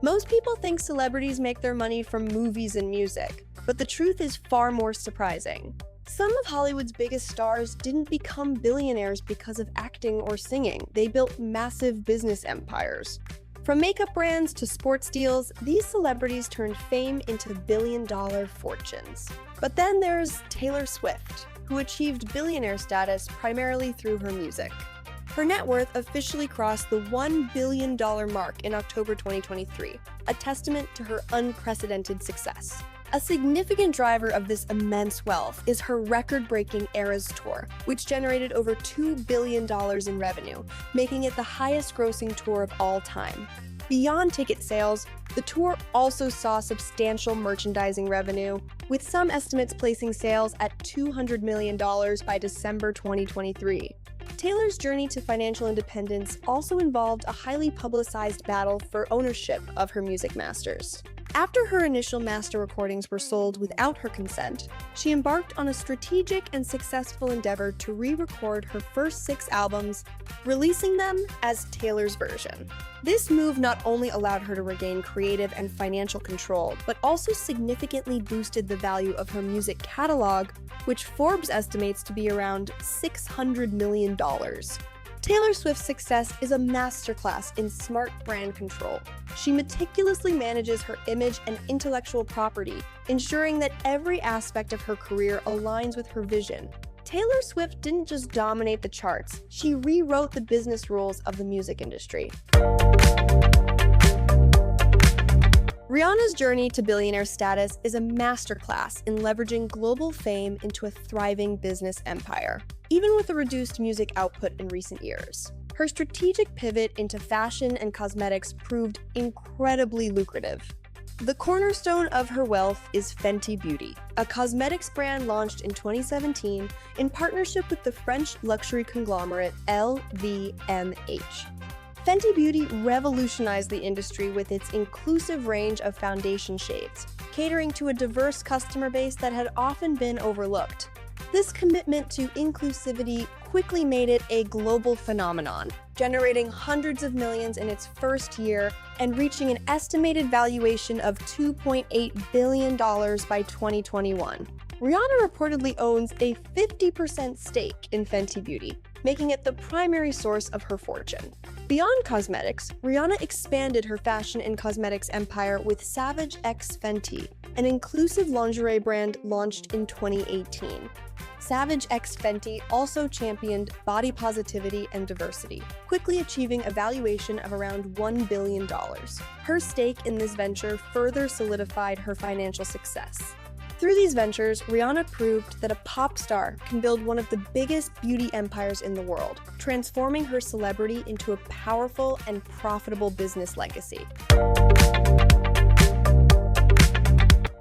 Most people think celebrities make their money from movies and music, but the truth is far more surprising. Some of Hollywood's biggest stars didn't become billionaires because of acting or singing. They built massive business empires. From makeup brands to sports deals, these celebrities turned fame into billion-dollar fortunes. But then there's Taylor Swift, who achieved billionaire status primarily through her music. Her net worth officially crossed the $1 billion mark in October 2023, a testament to her unprecedented success. A significant driver of this immense wealth is her record-breaking Eras Tour, which generated over $2 billion in revenue, making it the highest-grossing tour of all time. Beyond ticket sales, the tour also saw substantial merchandising revenue, with some estimates placing sales at $200 million by December 2023. Taylor's journey to financial independence also involved a highly publicized battle for ownership of her music masters. After her initial master recordings were sold without her consent, she embarked on a strategic and successful endeavor to re-record her first 6 albums, releasing them as Taylor's version. This move not only allowed her to regain creative and financial control, but also significantly boosted the value of her music catalog, which Forbes estimates to be around $600 million. Taylor Swift's success is a masterclass in smart brand control. She meticulously manages her image and intellectual property, ensuring that every aspect of her career aligns with her vision. Taylor Swift didn't just dominate the charts, she rewrote the business rules of the music industry. Rihanna's journey to billionaire status is a masterclass in leveraging global fame into a thriving business empire, even with a reduced music output in recent years. Her strategic pivot into fashion and cosmetics proved incredibly lucrative. The cornerstone of her wealth is Fenty Beauty, a cosmetics brand launched in 2017 in partnership with the French luxury conglomerate LVMH. Fenty Beauty revolutionized the industry with its inclusive range of foundation shades, catering to a diverse customer base that had often been overlooked. This commitment to inclusivity quickly made it a global phenomenon, generating hundreds of millions in its first year and reaching an estimated valuation of $2.8 billion by 2021. Rihanna reportedly owns a 50% stake in Fenty Beauty, making it the primary source of her fortune. Beyond cosmetics, Rihanna expanded her fashion and cosmetics empire with Savage X Fenty, an inclusive lingerie brand launched in 2018. Savage X Fenty also championed body positivity and diversity, quickly achieving a valuation of around $1 billion. Her stake in this venture further solidified her financial success. Through these ventures, Rihanna proved that a pop star can build one of the biggest beauty empires in the world, transforming her celebrity into a powerful and profitable business legacy.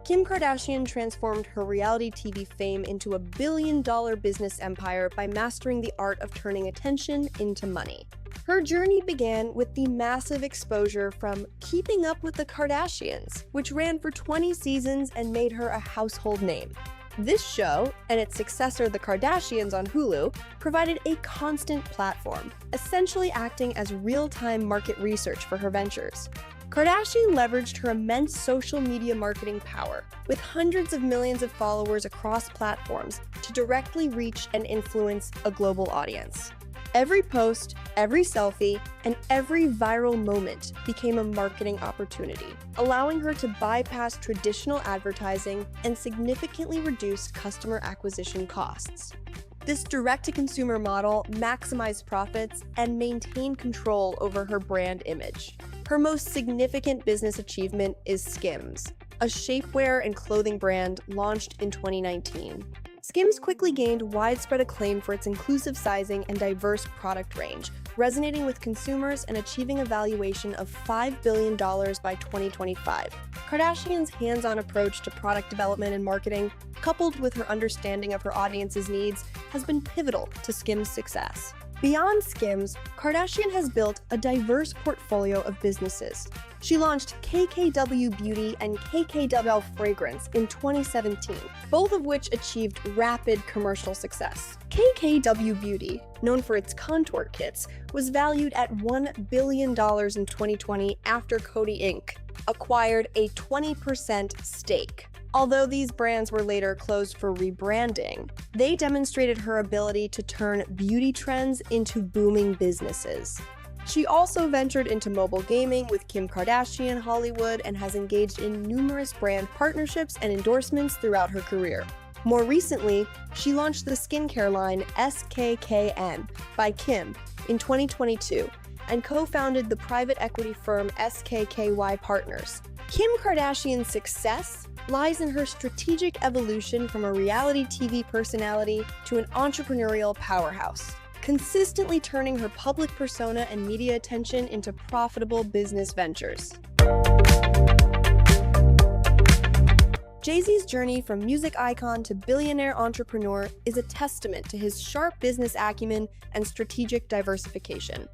Kim Kardashian transformed her reality TV fame into a billion-dollar business empire by mastering the art of turning attention into money. Her journey began with the massive exposure from Keeping Up with the Kardashians, which ran for 20 seasons and made her a household name. This show, and its successor The Kardashians on Hulu, provided a constant platform, essentially acting as real-time market research for her ventures. Kardashian leveraged her immense social media marketing power, with hundreds of millions of followers across platforms, to directly reach and influence a global audience. Every post, every selfie, and every viral moment became a marketing opportunity, allowing her to bypass traditional advertising and significantly reduce customer acquisition costs. This direct-to-consumer model maximized profits and maintained control over her brand image. Her most significant business achievement is Skims, a shapewear and clothing brand launched in 2019. Skims quickly gained widespread acclaim for its inclusive sizing and diverse product range, resonating with consumers and achieving a valuation of $5 billion by 2025. Kardashian's hands-on approach to product development and marketing, coupled with her understanding of her audience's needs, has been pivotal to Skims' success. Beyond Skims, Kardashian has built a diverse portfolio of businesses. She launched KKW Beauty and KKW Fragrance in 2017, both of which achieved rapid commercial success. KKW Beauty, known for its contour kits, was valued at $1 billion in 2020 after Coty Inc. acquired a 20% stake. Although these brands were later closed for rebranding, they demonstrated her ability to turn beauty trends into booming businesses. She also ventured into mobile gaming with Kim Kardashian Hollywood and has engaged in numerous brand partnerships and endorsements throughout her career. More recently, she launched the skincare line SKKN by Kim in 2022 and co-founded the private equity firm SKKY Partners. Kim Kardashian's success lies in her strategic evolution from a reality TV personality to an entrepreneurial powerhouse, consistently turning her public persona and media attention into profitable business ventures. Jay-Z's journey from music icon to billionaire entrepreneur is a testament to his sharp business acumen and strategic diversification.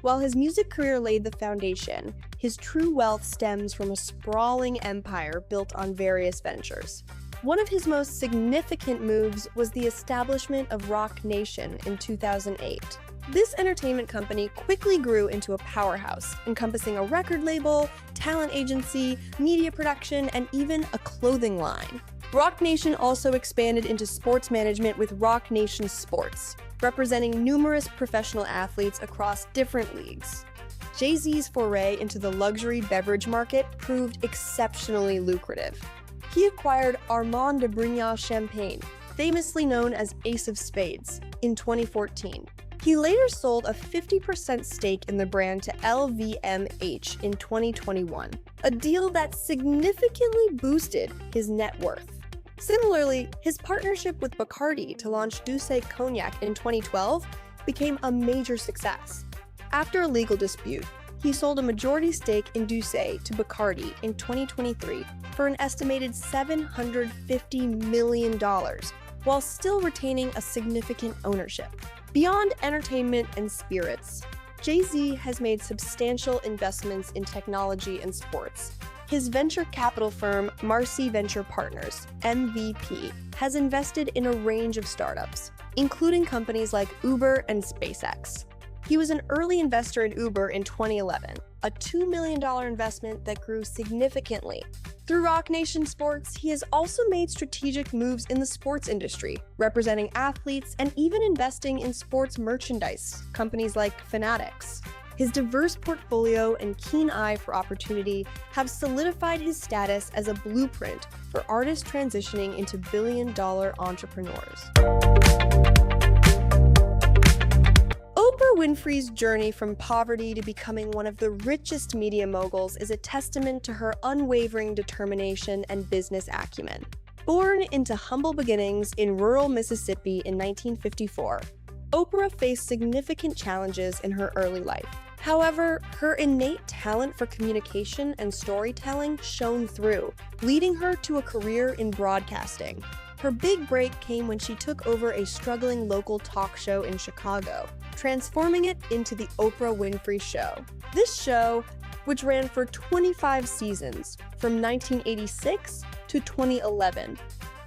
While his music career laid the foundation, his true wealth stems from a sprawling empire built on various ventures. One of his most significant moves was the establishment of Roc Nation in 2008. This entertainment company quickly grew into a powerhouse, encompassing a record label, talent agency, media production, and even a clothing line. Roc Nation also expanded into sports management with Roc Nation Sports, representing numerous professional athletes across different leagues. Jay-Z's foray into the luxury beverage market proved exceptionally lucrative. He acquired Armand de Brignac Champagne, famously known as Ace of Spades, in 2014. He later sold a 50% stake in the brand to LVMH in 2021, a deal that significantly boosted his net worth. Similarly, his partnership with Bacardi to launch Douce Cognac in 2012 became a major success. After a legal dispute, he sold a majority stake in Douce to Bacardi in 2023 for an estimated $750 million, while still retaining a significant ownership. Beyond entertainment and spirits, Jay-Z has made substantial investments in technology and sports. His venture capital firm, Marcy Venture Partners, MVP, has invested in a range of startups, including companies like Uber and SpaceX. He was an early investor in Uber in 2011, a $2 million investment that grew significantly. Through Roc Nation Sports, he has also made strategic moves in the sports industry, representing athletes and even investing in sports merchandise, companies like Fanatics. His diverse portfolio and keen eye for opportunity have solidified his status as a blueprint for artists transitioning into billion-dollar entrepreneurs. Oprah Winfrey's journey from poverty to becoming one of the richest media moguls is a testament to her unwavering determination and business acumen. Born into humble beginnings in rural Mississippi in 1954, Oprah faced significant challenges in her early life. However, her innate talent for communication and storytelling shone through, leading her to a career in broadcasting. Her big break came when she took over a struggling local talk show in Chicago, transforming it into The Oprah Winfrey Show. This show, which ran for 25 seasons from 1986 to 2011,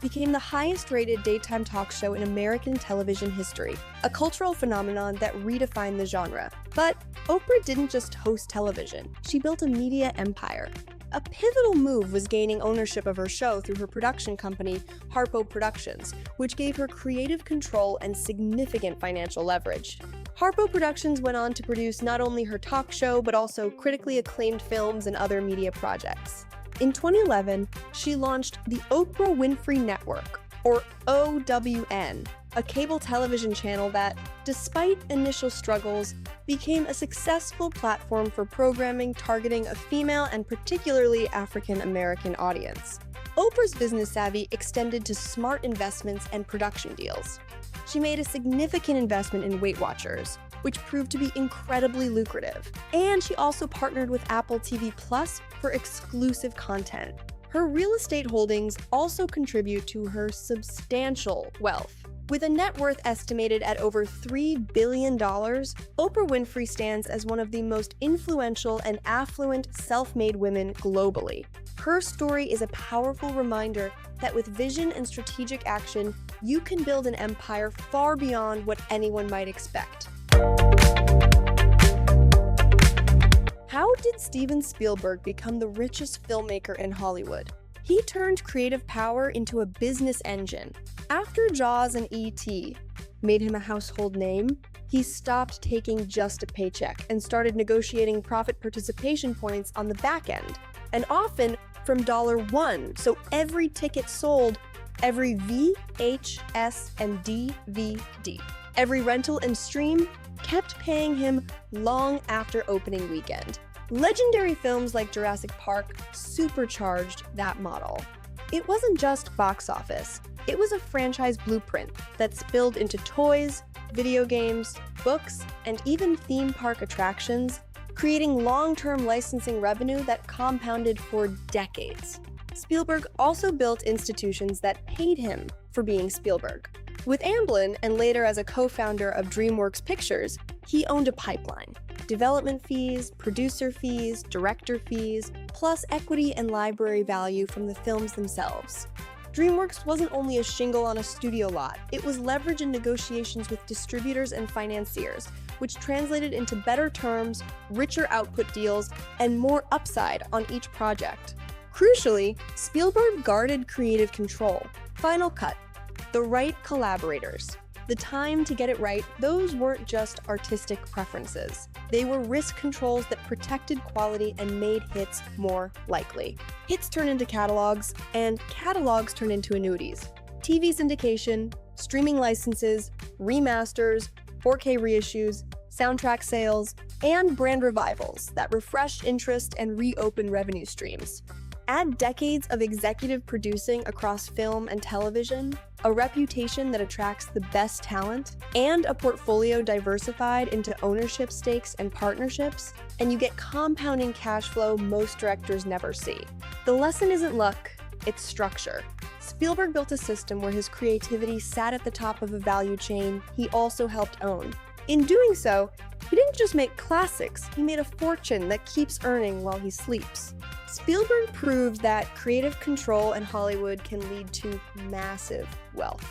became the highest-rated daytime talk show in American television history, a cultural phenomenon that redefined the genre. But Oprah didn't just host television, she built a media empire. A pivotal move was gaining ownership of her show through her production company, Harpo Productions, which gave her creative control and significant financial leverage. Harpo Productions went on to produce not only her talk show, but also critically acclaimed films and other media projects. In 2011, she launched the Oprah Winfrey Network, or OWN, a cable television channel that, despite initial struggles, became a successful platform for programming targeting a female and particularly African American audience. Oprah's business savvy extended to smart investments and production deals. She made a significant investment in Weight Watchers, which proved to be incredibly lucrative. And she also partnered with Apple TV Plus for exclusive content. Her real estate holdings also contribute to her substantial wealth. With a net worth estimated at over $3 billion, Oprah Winfrey stands as one of the most influential and affluent self-made women globally. Her story is a powerful reminder that with vision and strategic action, you can build an empire far beyond what anyone might expect. How did Steven Spielberg become the richest filmmaker in Hollywood? He turned creative power into a business engine. After Jaws and E.T. made him a household name, he stopped taking just a paycheck and started negotiating profit participation points on the back end, and often from $1, so every ticket sold, every VHS and DVD, every rental and stream kept paying him long after opening weekend. Legendary films like Jurassic Park supercharged that model. It wasn't just box office, it was a franchise blueprint that spilled into toys, video games, books, and even theme park attractions, creating long-term licensing revenue that compounded for decades. Spielberg also built institutions that paid him for being Spielberg. With Amblin, and later as a co-founder of DreamWorks Pictures, he owned a pipeline. Development fees, producer fees, director fees, plus equity and library value from the films themselves. DreamWorks wasn't only a shingle on a studio lot, it was leverage in negotiations with distributors and financiers, which translated into better terms, richer output deals, and more upside on each project. Crucially, Spielberg guarded creative control. Final cut. The right collaborators. The time to get it right, those weren't just artistic preferences. They were risk controls that protected quality and made hits more likely. Hits turn into catalogs, and catalogs turn into annuities. TV syndication, streaming licenses, remasters, 4K reissues, soundtrack sales, and brand revivals that refresh interest and reopen revenue streams. Add decades of executive producing across film and television, a reputation that attracts the best talent, and a portfolio diversified into ownership stakes and partnerships, and you get compounding cash flow most directors never see. The lesson isn't luck, it's structure. Spielberg built a system where his creativity sat at the top of a value chain he also helped own. In doing so, he didn't just make classics, he made a fortune that keeps earning while he sleeps. Spielberg proved that creative control in Hollywood can lead to massive wealth.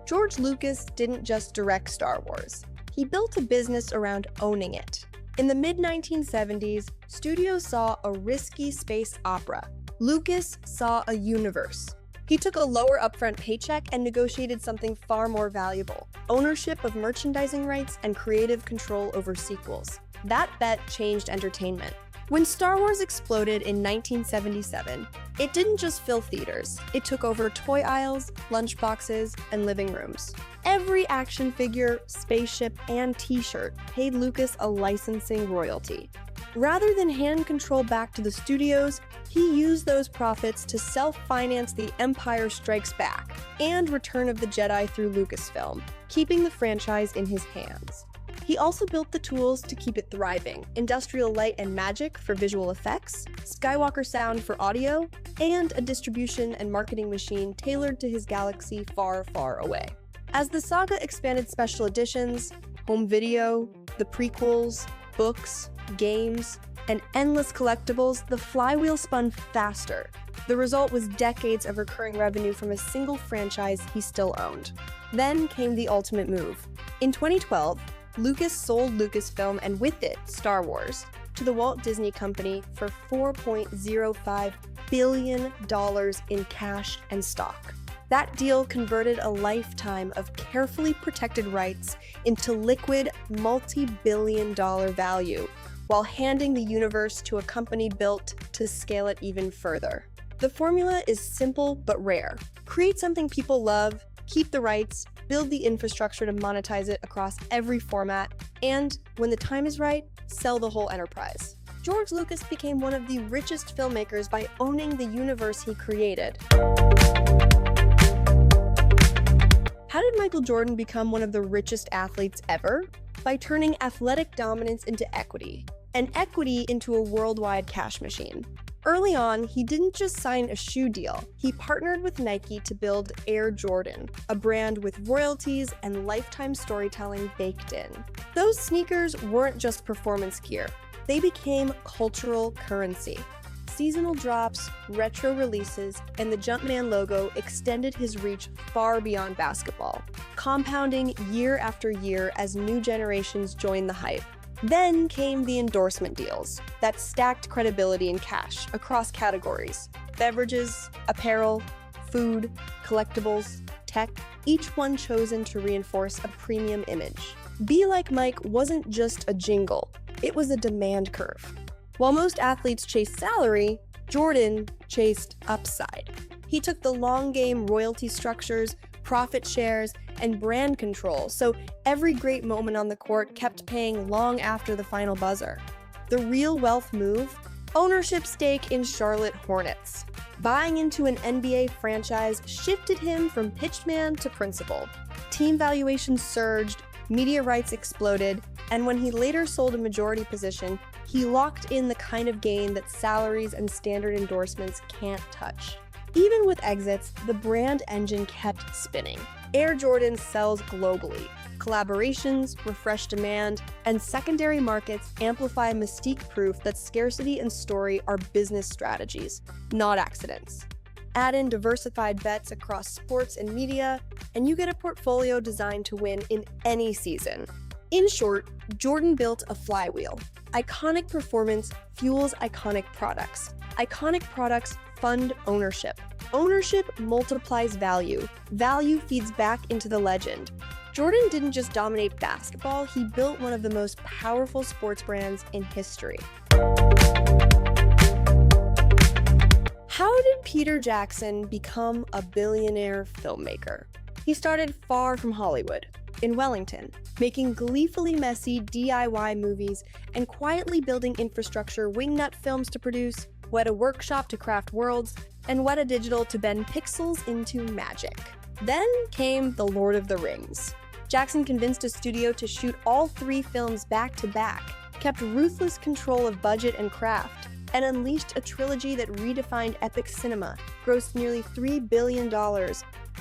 George Lucas didn't just direct Star Wars. He built a business around owning it. In the mid-1970s, studios saw a risky space opera. Lucas saw a universe. He took a lower upfront paycheck and negotiated something far more valuable: ownership of merchandising rights and creative control over sequels. That bet changed entertainment. When Star Wars exploded in 1977, it didn't just fill theaters. It took over toy aisles, lunchboxes, and living rooms. Every action figure, spaceship, and t-shirt paid Lucas a licensing royalty. Rather than hand control back to the studios, he used those profits to self-finance The Empire Strikes Back and Return of the Jedi through Lucasfilm, keeping the franchise in his hands. He also built the tools to keep it thriving: industrial light and magic for visual effects, Skywalker sound for audio, and a distribution and marketing machine tailored to his galaxy far, far away. As the saga expanded special editions, home video, the prequels, books, games, and endless collectibles, the flywheel spun faster. The result was decades of recurring revenue from a single franchise he still owned. Then came the ultimate move. In 2012, Lucas sold Lucasfilm, and with it, Star Wars, to the Walt Disney Company for $4.05 billion in cash and stock. That deal converted a lifetime of carefully protected rights into liquid, multi-billion-dollar value, while handing the universe to a company built to scale it even further. The formula is simple but rare. Create something people love, keep the rights, build the infrastructure to monetize it across every format, and, when the time is right, sell the whole enterprise. George Lucas became one of the richest filmmakers by owning the universe he created. How did Michael Jordan become one of the richest athletes ever? By turning athletic dominance into equity, and equity into a worldwide cash machine. Early on, he didn't just sign a shoe deal. He partnered with Nike to build Air Jordan, a brand with royalties and lifetime storytelling baked in. Those sneakers weren't just performance gear. They became cultural currency. Seasonal drops, retro releases, and the Jumpman logo extended his reach far beyond basketball, compounding year after year as new generations joined the hype. Then came the endorsement deals that stacked credibility and cash across categories: beverages, apparel, food, collectibles, tech, each one chosen to reinforce a premium image. Be Like Mike wasn't just a jingle, it was a demand curve. While most athletes chased salary, Jordan chased upside. He took the long game royalty structures, profit shares, and brand control, so every great moment on the court kept paying long after the final buzzer. The real wealth move? Ownership stake in Charlotte Hornets. Buying into an NBA franchise shifted him from pitchman to principal. Team valuations surged, media rights exploded, and when he later sold a majority position, he locked in the kind of gain that salaries and standard endorsements can't touch. Even with exits, the brand engine kept spinning. Air Jordan sells globally. Collaborations, refresh demand, and secondary markets amplify mystique proof that scarcity and story are business strategies, not accidents. Add in diversified bets across sports and media, and you get a portfolio designed to win in any season. In short, Jordan built a flywheel. Iconic performance fuels iconic products. Iconic products fund ownership. Ownership multiplies value. Value feeds back into the legend. Jordan didn't just dominate basketball, he built one of the most powerful sports brands in history. How did Peter Jackson become a billionaire filmmaker? He started far from Hollywood, in Wellington, making gleefully messy DIY movies and quietly building infrastructure wingnut films to produce, Weta Workshop to craft worlds, and Weta Digital to bend pixels into magic. Then came The Lord of the Rings. Jackson convinced a studio to shoot all 3 films back to back, kept ruthless control of budget and craft, and unleashed a trilogy that redefined epic cinema, grossed nearly $3 billion,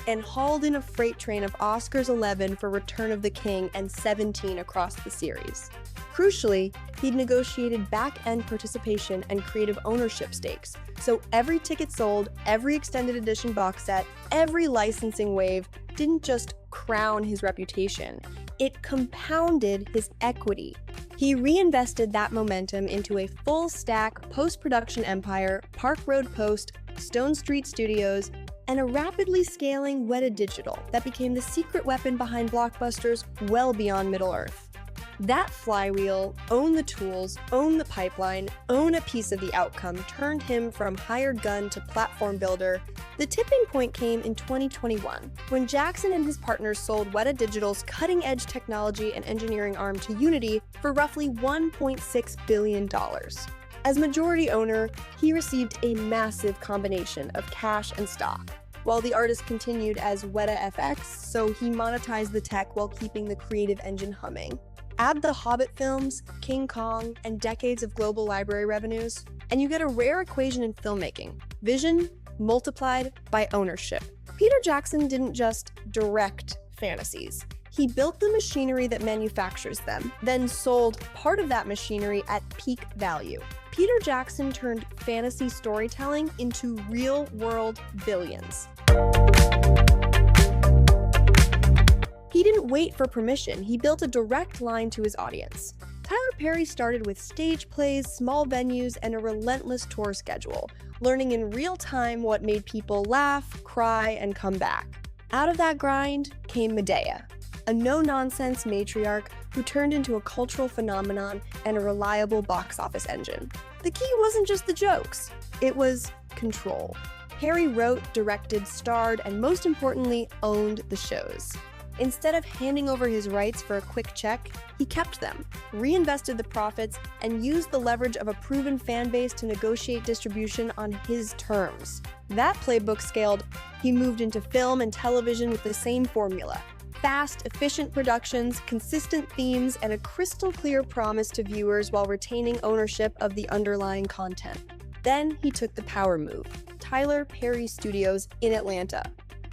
and hauled in a freight train of Oscars 11 for Return of the King and 17 across the series. Crucially, he'd negotiated back-end participation and creative ownership stakes, so every ticket sold, every extended edition box set, every licensing wave didn't just crown his reputation, it compounded his equity. He reinvested that momentum into a full-stack post-production empire, Park Road Post, Stone Street Studios, and a rapidly scaling Weta Digital that became the secret weapon behind blockbusters well beyond Middle-earth. That flywheel, own the tools, own the pipeline, own a piece of the outcome, turned him from hired gun to platform builder. The tipping point came in 2021, when Jackson and his partners sold Weta Digital's cutting-edge technology and engineering arm to Unity for roughly $1.6 billion. As majority owner, he received a massive combination of cash and stock, while the artist continued as Weta FX, so he monetized the tech while keeping the creative engine humming. Add the Hobbit films, King Kong, and decades of global library revenues, and you get a rare equation in filmmaking: vision multiplied by ownership. Peter Jackson didn't just direct fantasies. He built the machinery that manufactures them, then sold part of that machinery at peak value. Peter Jackson turned fantasy storytelling into real-world billions. He didn't wait for permission, he built a direct line to his audience. Tyler Perry started with stage plays, small venues, and a relentless tour schedule, learning in real time what made people laugh, cry, and come back. Out of that grind came Medea, a no-nonsense matriarch who turned into a cultural phenomenon and a reliable box office engine. The key wasn't just the jokes, it was control. Perry wrote, directed, starred, and most importantly, owned the shows. Instead of handing over his rights for a quick check, he kept them, reinvested the profits, and used the leverage of a proven fan base to negotiate distribution on his terms. That playbook scaled. He moved into film and television with the same formula: fast, efficient productions, consistent themes, and a crystal clear promise to viewers while retaining ownership of the underlying content. Then he took the power move: Tyler Perry Studios in Atlanta.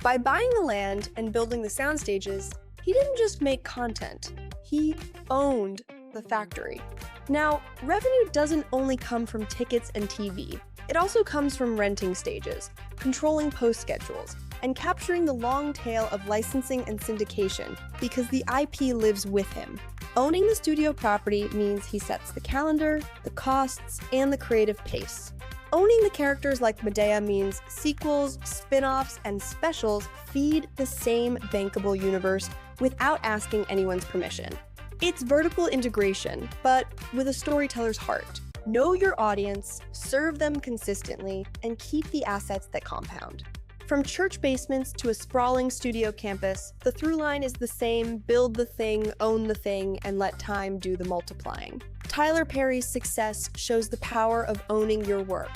By buying the land and building the sound stages, he didn't just make content, he owned the factory. Now, revenue doesn't only come from tickets and TV. It also comes from renting stages, controlling post schedules, and capturing the long tail of licensing and syndication because the IP lives with him. Owning the studio property means he sets the calendar, the costs, and the creative pace. Owning the characters like Medea means sequels, spin-offs, and specials feed the same bankable universe without asking anyone's permission. It's vertical integration, but with a storyteller's heart. Know your audience, serve them consistently, and keep the assets that compound. From church basements to a sprawling studio campus, the through line is the same: build the thing, own the thing, and let time do the multiplying. Tyler Perry's success shows the power of owning your work.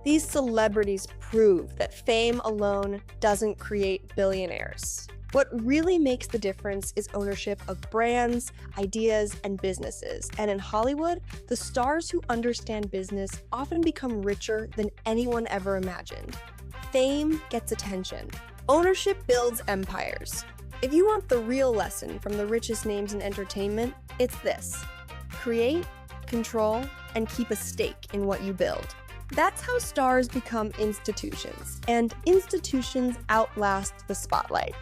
These celebrities prove that fame alone doesn't create billionaires. What really makes the difference is ownership of brands, ideas, and businesses. And in Hollywood, the stars who understand business often become richer than anyone ever imagined. Fame gets attention. Ownership builds empires. If you want the real lesson from the richest names in entertainment, it's this: create, control, and keep a stake in what you build. That's how stars become institutions, and institutions outlast the spotlight.